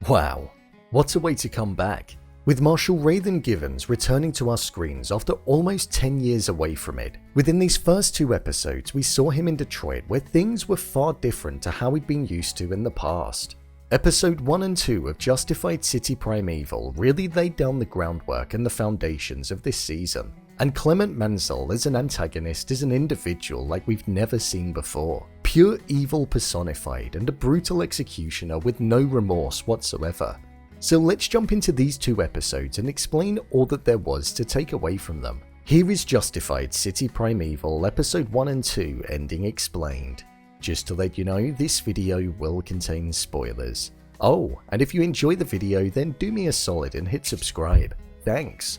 Wow, what a way to come back. With Marshall Raylan Givens returning to our screens after almost 10 years away from it. Within these first 2 episodes, we saw him in Detroit where things were far different to how we'd been used to in the past. Episode 1 and 2 of Justified City Primeval really laid down the groundwork and the foundations of this season. And Clement Mansell as an antagonist is an individual like we've never seen before. Pure evil personified and a brutal executioner with no remorse whatsoever. So let's jump into these 2 episodes and explain all that there was to take away from them. Here is Justified City Primeval Episode 1 and 2 Ending Explained. Just to let you know, this video will contain spoilers. Oh, and if you enjoy the video then do me a solid and hit subscribe. Thanks.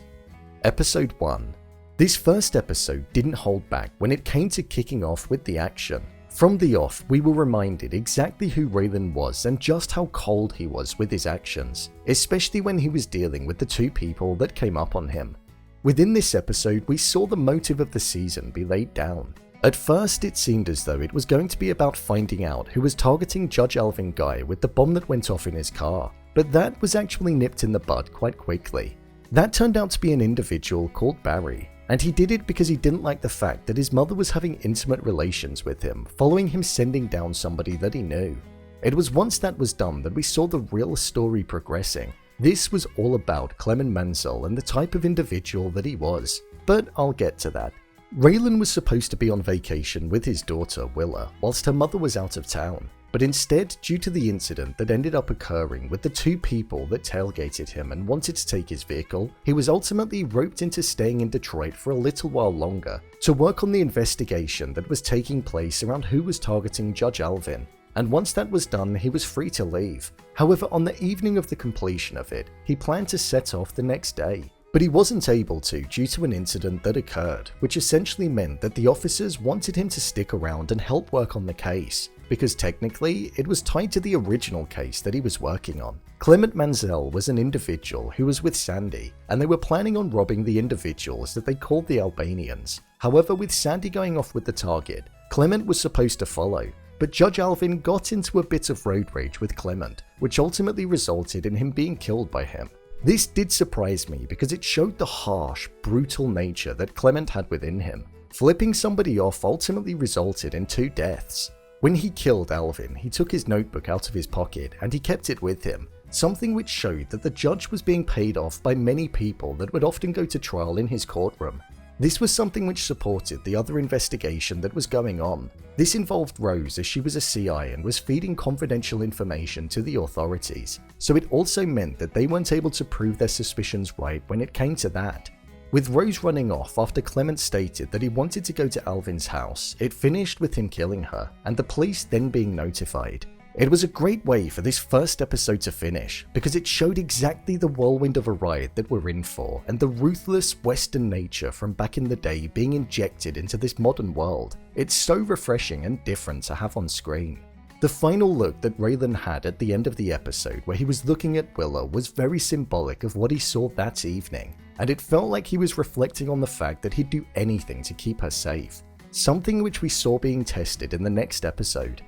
Episode 1. This first episode didn't hold back when it came to kicking off with the action. From the off, we were reminded exactly who Raylan was and just how cold he was with his actions, especially when he was dealing with the 2 people that came up on him. Within this episode, we saw the motive of the season be laid down. At first, it seemed as though it was going to be about finding out who was targeting Judge Alvin Guy with the bomb that went off in his car, but that was actually nipped in the bud quite quickly. That turned out to be an individual called Barry. And he did it because he didn't like the fact that his mother was having intimate relations with him, following him sending down somebody that he knew. It was once that was done that we saw the real story progressing. This was all about Clement Mansell and the type of individual that he was, but I'll get to that. Raylan was supposed to be on vacation with his daughter Willa, whilst her mother was out of town. But instead, due to the incident that ended up occurring with the 2 people that tailgated him and wanted to take his vehicle, he was ultimately roped into staying in Detroit for a little while longer to work on the investigation that was taking place around who was targeting Judge Alvin. And once that was done, he was free to leave. However, on the evening of the completion of it, he planned to set off the next day. But he wasn't able to due to an incident that occurred, which essentially meant that the officers wanted him to stick around and help work on the case, because technically it was tied to the original case that he was working on. Clement Mansell was an individual who was with Sandy, and they were planning on robbing the individuals that they called the Albanians. However, with Sandy going off with the target, Clement was supposed to follow, but Judge Alvin got into a bit of road rage with Clement, which ultimately resulted in him being killed by him. This did surprise me because it showed the harsh, brutal nature that Clement had within him. Flipping somebody off ultimately resulted in 2 deaths. When he killed Alvin, he took his notebook out of his pocket and he kept it with him, something which showed that the judge was being paid off by many people that would often go to trial in his courtroom. This was something which supported the other investigation that was going on. This involved Rose as she was a CI and was feeding confidential information to the authorities, so it also meant that they weren't able to prove their suspicions right when it came to that. With Rose running off after Clement stated that he wanted to go to Alvin's house, it finished with him killing her, and the police then being notified. It was a great way for this first episode to finish, because it showed exactly the whirlwind of a ride that we're in for, and the ruthless Western nature from back in the day being injected into this modern world. It's so refreshing and different to have on screen. The final look that Raylan had at the end of the episode where he was looking at Willa was very symbolic of what he saw that evening, and it felt like he was reflecting on the fact that he'd do anything to keep her safe, something which we saw being tested in the next episode.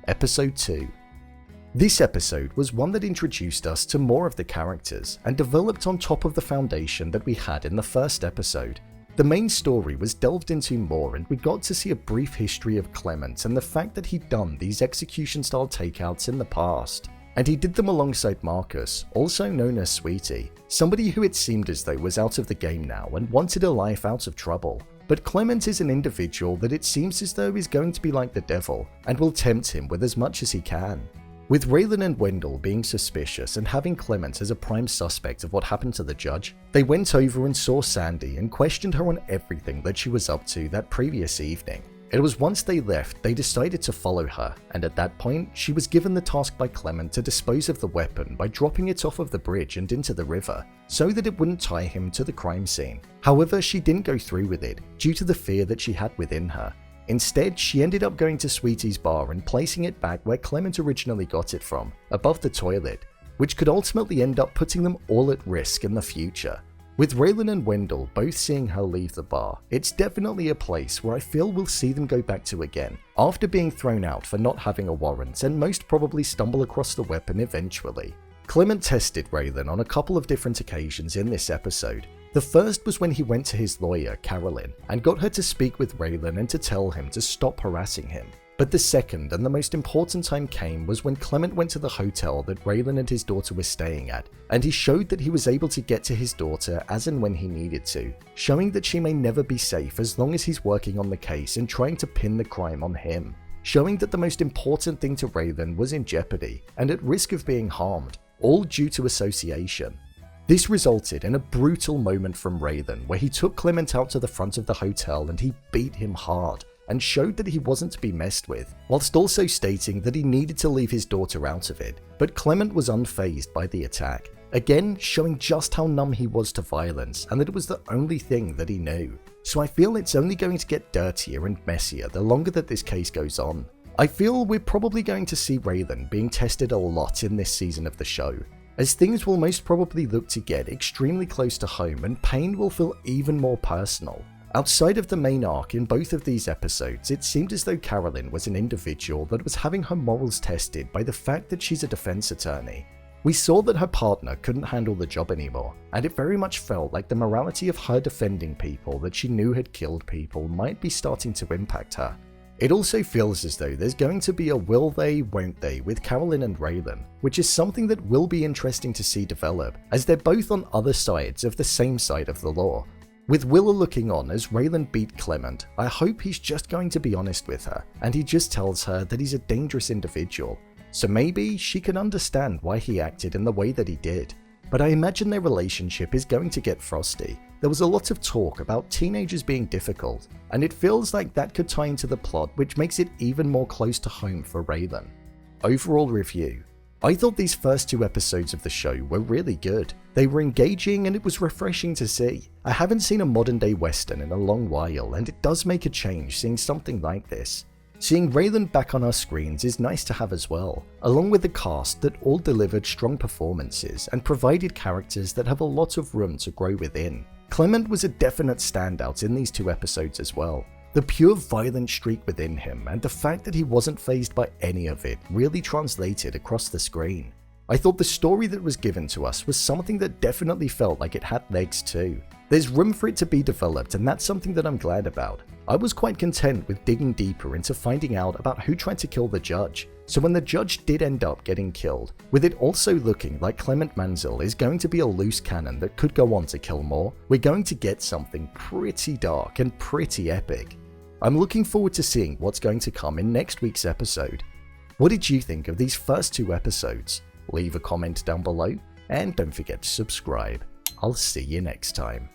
Episode 2. This episode was one that introduced us to more of the characters and developed on top of the foundation that we had in the first episode. The main story was delved into more and we got to see a brief history of Clement and the fact that he'd done these execution-style takeouts in the past. And he did them alongside Marcus, also known as Sweetie, somebody who it seemed as though was out of the game now and wanted a life out of trouble. But Clement is an individual that it seems as though is going to be like the devil and will tempt him with as much as he can. With Raylan and Wendell being suspicious and having Clement as a prime suspect of what happened to the judge, they went over and saw Sandy and questioned her on everything that she was up to that previous evening. It was once they left, they decided to follow her, and at that point, she was given the task by Clement to dispose of the weapon by dropping it off of the bridge and into the river, so that it wouldn't tie him to the crime scene. However, she didn't go through with it, due to the fear that she had within her. Instead, she ended up going to Sweetie's bar and placing it back where Clement originally got it from, above the toilet, which could ultimately end up putting them all at risk in the future. With Raylan and Wendell both seeing her leave the bar, it's definitely a place where I feel we'll see them go back to again, after being thrown out for not having a warrant and most probably stumble across the weapon eventually. Clement tested Raylan on a couple of different occasions in this episode. The first was when he went to his lawyer, Carolyn, and got her to speak with Raylan and to tell him to stop harassing him. But the second and the most important time came was when Clement went to the hotel that Raylan and his daughter were staying at, and he showed that he was able to get to his daughter as and when he needed to, showing that she may never be safe as long as he's working on the case and trying to pin the crime on him, showing that the most important thing to Raylan was in jeopardy and at risk of being harmed, all due to association. This resulted in a brutal moment from Raylan where he took Clement out to the front of the hotel and he beat him hard, and showed that he wasn't to be messed with, whilst also stating that he needed to leave his daughter out of it, but Clement was unfazed by the attack, again showing just how numb he was to violence and that it was the only thing that he knew. So I feel it's only going to get dirtier and messier the longer that this case goes on. I feel we're probably going to see Raylan being tested a lot in this season of the show, as things will most probably look to get extremely close to home and pain will feel even more personal. Outside of the main arc in both of these episodes, it seemed as though Carolyn was an individual that was having her morals tested by the fact that she's a defense attorney. We saw that her partner couldn't handle the job anymore, and it very much felt like the morality of her defending people that she knew had killed people might be starting to impact her. It also feels as though there's going to be a will they, won't they with Carolyn and Raylan, which is something that will be interesting to see develop, as they're both on other sides of the same side of the law. With Willa looking on as Raylan beat Clement, I hope he's just going to be honest with her, and he just tells her that he's a dangerous individual, so maybe she can understand why he acted in the way that he did. But I imagine their relationship is going to get frosty. There was a lot of talk about teenagers being difficult, and it feels like that could tie into the plot, which makes it even more close to home for Raylan. Overall review. I thought these first 2 episodes of the show were really good. They were engaging and it was refreshing to see. I haven't seen a modern day western in a long while, and it does make a change seeing something like this. Seeing Raylan back on our screens is nice to have as well, along with the cast that all delivered strong performances and provided characters that have a lot of room to grow within. Clement was a definite standout in these 2 episodes as well. The pure violent streak within him and the fact that he wasn't fazed by any of it really translated across the screen. I thought the story that was given to us was something that definitely felt like it had legs too. There's room for it to be developed, and that's something that I'm glad about. I was quite content with digging deeper into finding out about who tried to kill the judge, so when the judge did end up getting killed, with it also looking like Clement Mansell is going to be a loose cannon that could go on to kill more, we're going to get something pretty dark and pretty epic. I'm looking forward to seeing what's going to come in next week's episode. What did you think of these first 2 episodes? Leave a comment down below, and don't forget to subscribe. I'll see you next time.